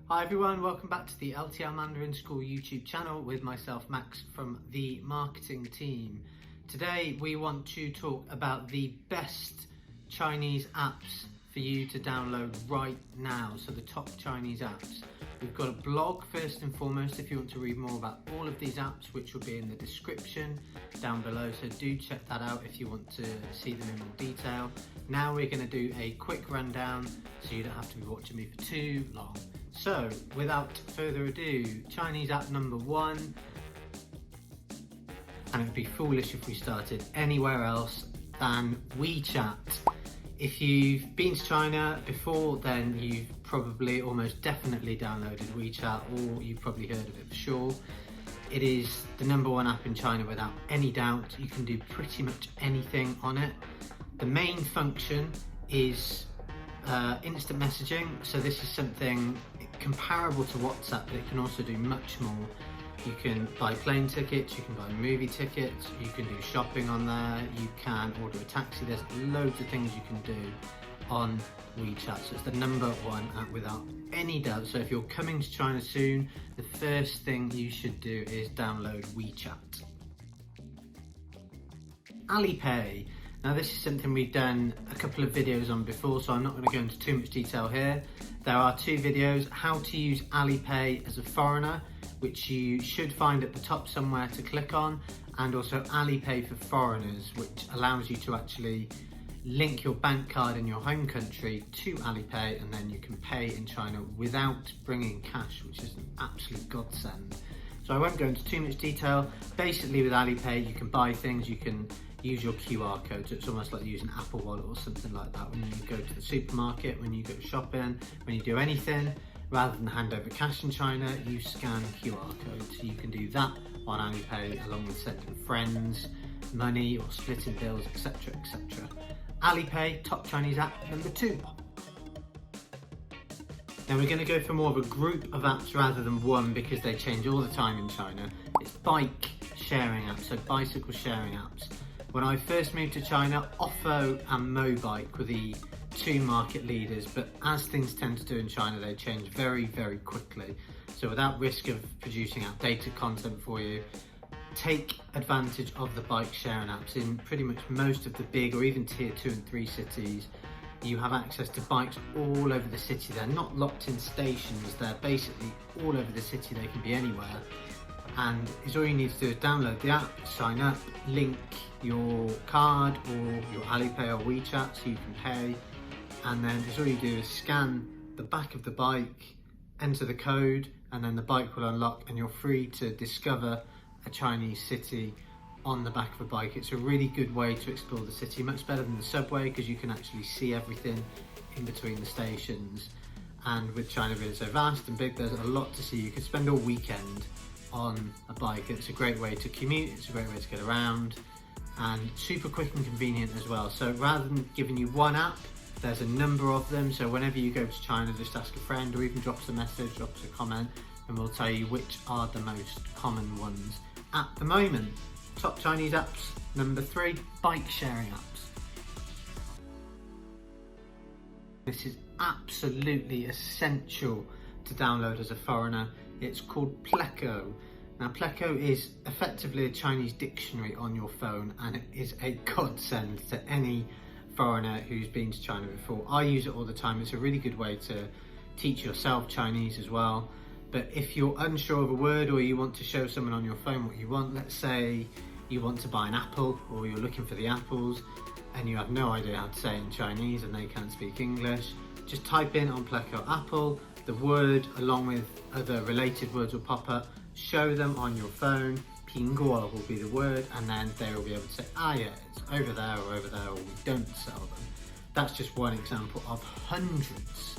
Hi everyone, welcome back to the LTL Mandarin School YouTube channel with myself, Max, from the marketing team. Today we want to talk about the best Chinese apps for you to download right now, so the top Chinese apps. We've got a blog first and foremost if you want to read more about all of these apps, which will be in the description down below, so do check that out if you want to see them in more detail. Now we're going to do a quick rundown so you don't have to be watching me for too long. So without further ado, Chinese app number one, and it would be foolish if we started anywhere else than Wechat. If you've been to China before, then you've probably almost definitely downloaded Wechat, or you've probably heard of it for sure. It is the number one app in China without any doubt. You can do pretty much anything on it. The main function is instant messaging, so this is something comparable to WhatsApp, but it can also do much more. You can buy plane tickets, you can buy movie tickets, you can do shopping on there, you can order a taxi. There's loads of things you can do on Wechat, so it's the number one app without any doubt. So if you're coming to China soon, the first thing you should do is download Wechat. AliPay. Now this is something we've done a couple of videos on before, so I'm not going to go into too much detail here. There are two videos: how to use AliPay as a foreigner, which you should find at the top somewhere to click on, and also AliPay for foreigners, which allows you to actually link your bank card in your home country to AliPay, and then you can pay in China without bringing cash, which is an absolute godsend. So I won't go into too much detail. Basically with AliPay you can buy things, you can use your QR code, so it's almost like using Apple Wallet or something like that. When you go to the supermarket, when you go shopping, when you do anything, rather than hand over cash in China, you scan QR codes. So you can do that on AliPay, along with sending friends money or splitting bills, etc, etc. AliPay, top Chinese app number two. Now we're going to go for more of a group of apps rather than one, because they change all the time in China. It's bike sharing apps, so bicycle sharing apps. When I first moved to China, Ofo and Mobike were the two market leaders, but as things tend to do in China, they change very, very quickly. So without risk of producing outdated content for you, take advantage of the bike sharing apps. In pretty much most of the big or even tier 2 and 3 cities, you have access to bikes all over the city. They're not locked in stations, they're basically all over the city, they can be anywhere. And all you need to do is download the app, sign up, link your card or your AliPay or Wechat so you can pay, and then all you do is scan the back of the bike, enter the code, and then the bike will unlock and you're free to discover a Chinese city on the back of a bike. It's a really good way to explore the city, much better than the subway, because you can actually see everything in between the stations. And with China being so vast and big, there's a lot to see. You could spend all weekend on a bike. It's a great way to commute, it's a great way to get around, and super quick and convenient as well. So rather than giving you one app, there's a number of them. So whenever you go to China, just ask a friend or even drop us a message, drop us a comment, and we'll tell you which are the most common ones at the moment. Top Chinese apps number three, bike sharing apps. This is absolutely essential to download as a foreigner. It's called Pleco. Now Pleco is effectively a Chinese dictionary on your phone, and it is a godsend to any foreigner who's been to China before. I use it all the time. It's a really good way to teach yourself Chinese as well. But if you're unsure of a word, or you want to show someone on your phone what you want, let's say you want to buy an apple, or you're looking for the apples and you have no idea how to say it in Chinese and they can't speak English, just type in on Pleco apple, the word along with other related words will pop up, show them on your phone, 苹果 will be the word, and then they will be able to say, ah yeah, it's over there, or we don't sell them. That's just one example of hundreds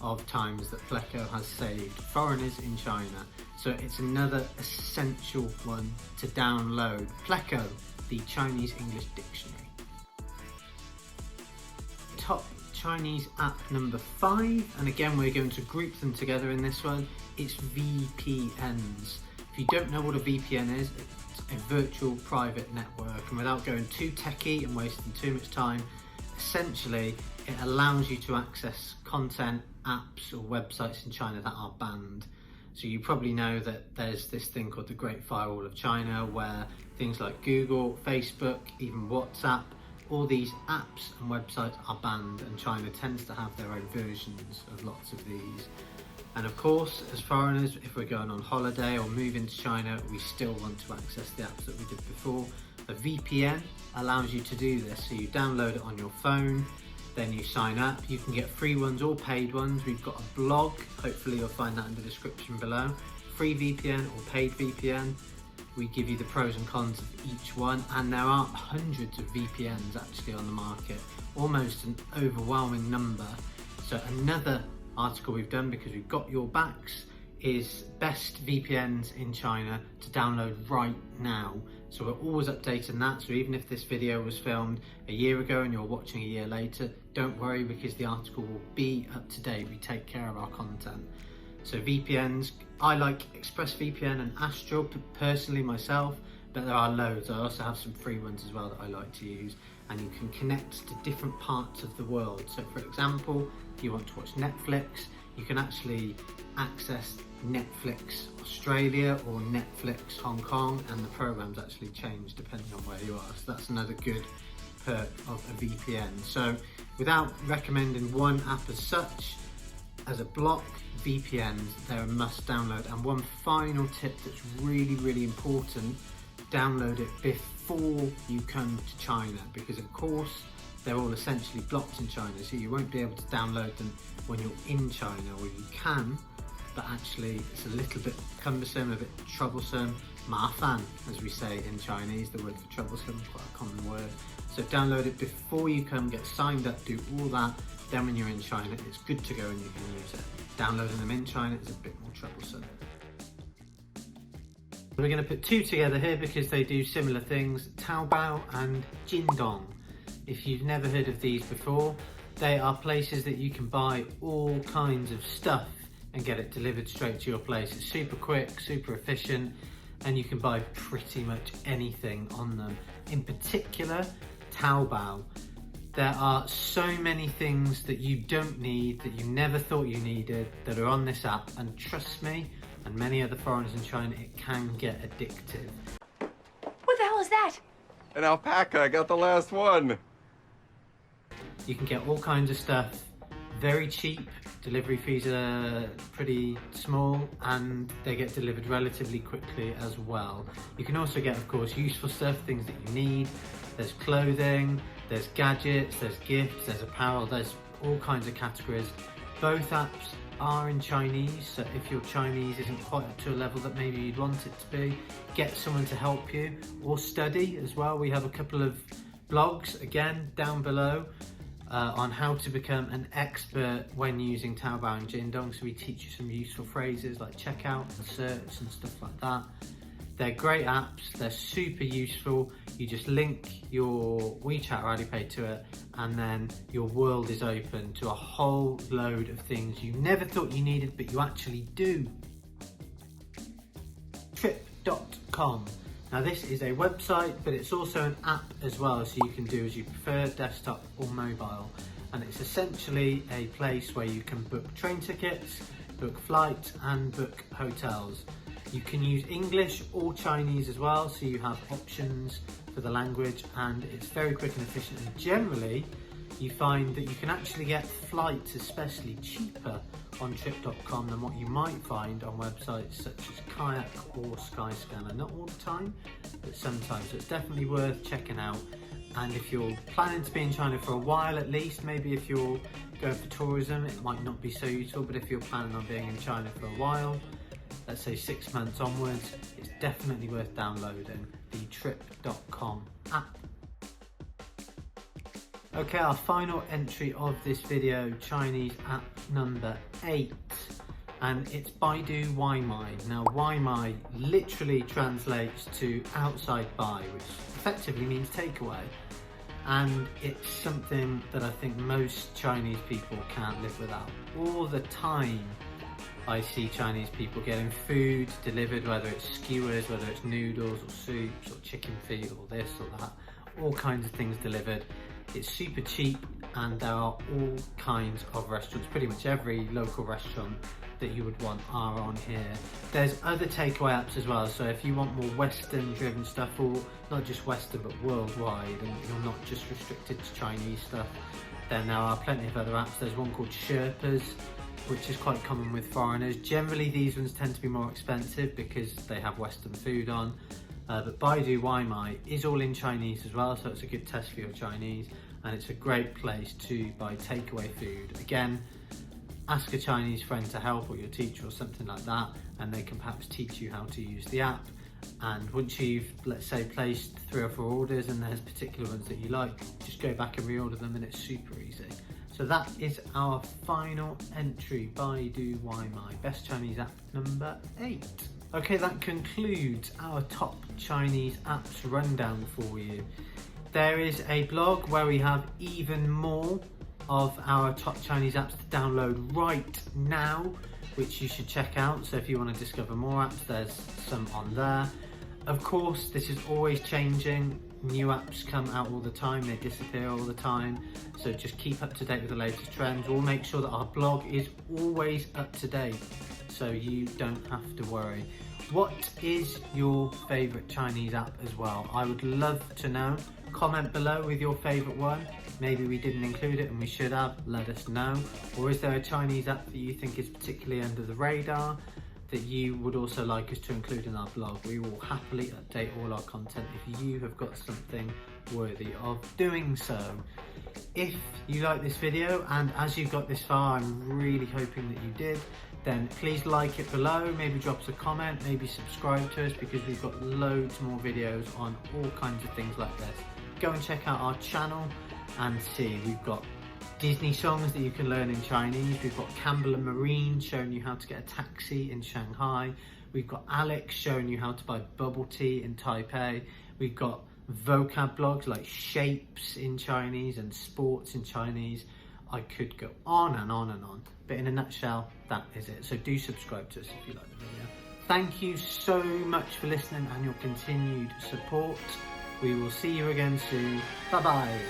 of times that Pleco has saved foreigners in China. So it's another essential one to download. Pleco, the Chinese English dictionary. Top Chinese app number 5, and again we're going to group them together in this one. It's VPNs. If you don't know what a VPN is, it's a virtual private network, and without going too techie and wasting too much time, essentially it allows you to access content, apps or websites in China that are banned. So you probably know that there's this thing called the Great Firewall of China, where things like Google, Facebook, even WhatsApp, all these apps and websites are banned, and China tends to have their own versions of lots of these. And of course, as foreigners, if we're going on holiday or moving to China, we still want to access the apps that we did before. A VPN allows you to do this. So you download it on your phone, then you sign up. You can get free ones or paid ones. We've got a blog, hopefully you'll find that in the description below. Free VPN or paid VPN. We give you the pros and cons of each one, and there are hundreds of VPNs actually on the market, almost an overwhelming number. So another article we've done, because we've got your backs, is best VPNs in China to download right now. So we're always updating that, so even if this video was filmed a year ago and you're watching a year later, don't worry, because the article will be up to date. We take care of our content. So VPNs, I like ExpressVPN and Astral personally myself, but there are loads. I also have some free ones as well that I like to use, and you can connect to different parts of the world. So for example, if you want to watch Netflix, you can actually access Netflix Australia or Netflix Hong Kong, and the programs actually change depending on where you are. So that's another good perk of a VPN. So without recommending one app as such, as a block, VPNs, they're a must download. And one final tip that's really, really important, download it before you come to China, because of course they're all essentially blocked in China, so you won't be able to download them when you're in China, or you can, but actually it's a little bit cumbersome, a bit troublesome, 麻烦, as we say in Chinese. The word for troublesome is quite a common word. So download it before you come, get signed up, do all that. Then when you're in China, it's good to go and you can use it. Downloading them in China is a bit more troublesome. We're going to put two together here because they do similar things, Taobao and Jingdong. If you've never heard of these before, they are places that you can buy all kinds of stuff and get it delivered straight to your place. It's super quick, super efficient, and you can buy pretty much anything on them. In particular, Taobao. There are so many things that you don't need, that you never thought you needed, that are on this app, and trust me, and many other foreigners in China, it can get addictive. What the hell is that? An alpaca, I got the last one. You can get all kinds of stuff, very cheap, delivery fees are pretty small, and they get delivered relatively quickly as well. You can also get, of course, useful stuff, things that you need. There's clothing, there's gadgets, there's gifts, there's apparel, there's all kinds of categories. Both apps are in Chinese, so if your Chinese isn't quite up to a level that maybe you'd want it to be, get someone to help you, or study as well. We have a couple of blogs, again, down below, on how to become an expert when using Taobao and Jingdong. So we teach you some useful phrases like checkout and search and stuff like that. They're great apps, they're super useful. You just link your Wechat or AliPay to it, and then your world is open to a whole load of things you never thought you needed, but you actually do. Trip.com. Now this is a website, but it's also an app as well, so you can do as you prefer, desktop or mobile. And it's essentially a place where you can book train tickets, book flights, and book hotels. You can use English or Chinese as well, so you have options for the language, and it's very quick and efficient. And generally, you find that you can actually get flights especially cheaper on trip.com than what you might find on websites such as Kayak or Skyscanner. Not all the time, but sometimes. So it's definitely worth checking out. And if you're planning to be in China for a while at least, maybe if you're going for tourism, it might not be so useful, but if you're planning on being in China for a while, let's say 6 months onwards, it's definitely worth downloading the trip.com app. Okay, our final entry of this video, Chinese app number 8, and it's Baidu Waimai. Now Waimai literally translates to outside buy, which effectively means takeaway, and it's something that I think most Chinese people can't live without. All the time I see Chinese people getting food delivered, whether it's skewers, whether it's noodles or soups or chicken feet or this or that, all kinds of things delivered. It's super cheap, and there are all kinds of restaurants. Pretty much every local restaurant that you would want are on here. There's other takeaway apps as well, so if you want more Western driven stuff, or not just Western but worldwide, and you're not just restricted to Chinese stuff, then there are plenty of other apps. There's one called Sherpas, which is quite common with foreigners. Generally these ones tend to be more expensive because they have Western food on, but Baidu Waimai is all in Chinese as well, so it's a good test for your Chinese, and it's a great place to buy takeaway food. Again, ask a Chinese friend to help, or your teacher or something like that, and they can perhaps teach you how to use the app. And once you've, let's say, placed 3 or 4 orders and there's particular ones that you like, just go back and reorder them, and it's super easy. So that is our final entry, Baidu Waimai, best Chinese app number 8. Okay, that concludes our top Chinese apps rundown for you. There is a blog where we have even more of our top Chinese apps to download right now, which you should check out. So if you want to discover more apps, there's some on there. Of course, this is always changing. New apps come out all the time, they disappear all the time. So just keep up to date with the latest trends. We'll make sure that our blog is always up to date, so you don't have to worry. What is your favorite Chinese app as well? I would love to know. Comment below with your favorite one. Maybe we didn't include it and we should have, let us know. Or is there a Chinese app that you think is particularly under the radar that you would also like us to include in our blog? We will happily update all our content if you have got something worthy of doing so. If you like this video, and as you've got this far, I'm really hoping that you did, then please like it below, maybe drop us a comment, maybe subscribe to us, because we've got loads more videos on all kinds of things like this. Go and check out our channel and see. We've got Disney songs that you can learn in Chinese. We've got Campbell and Marine showing you how to get a taxi in Shanghai. We've got Alex showing you how to buy bubble tea in Taipei. We've got vocab blogs like shapes in Chinese and sports in Chinese. I could go on and on and on, but in a nutshell, that is it. So do subscribe to us if you like the video. Thank you so much for listening and your continued support. We will see you again soon. Bye bye.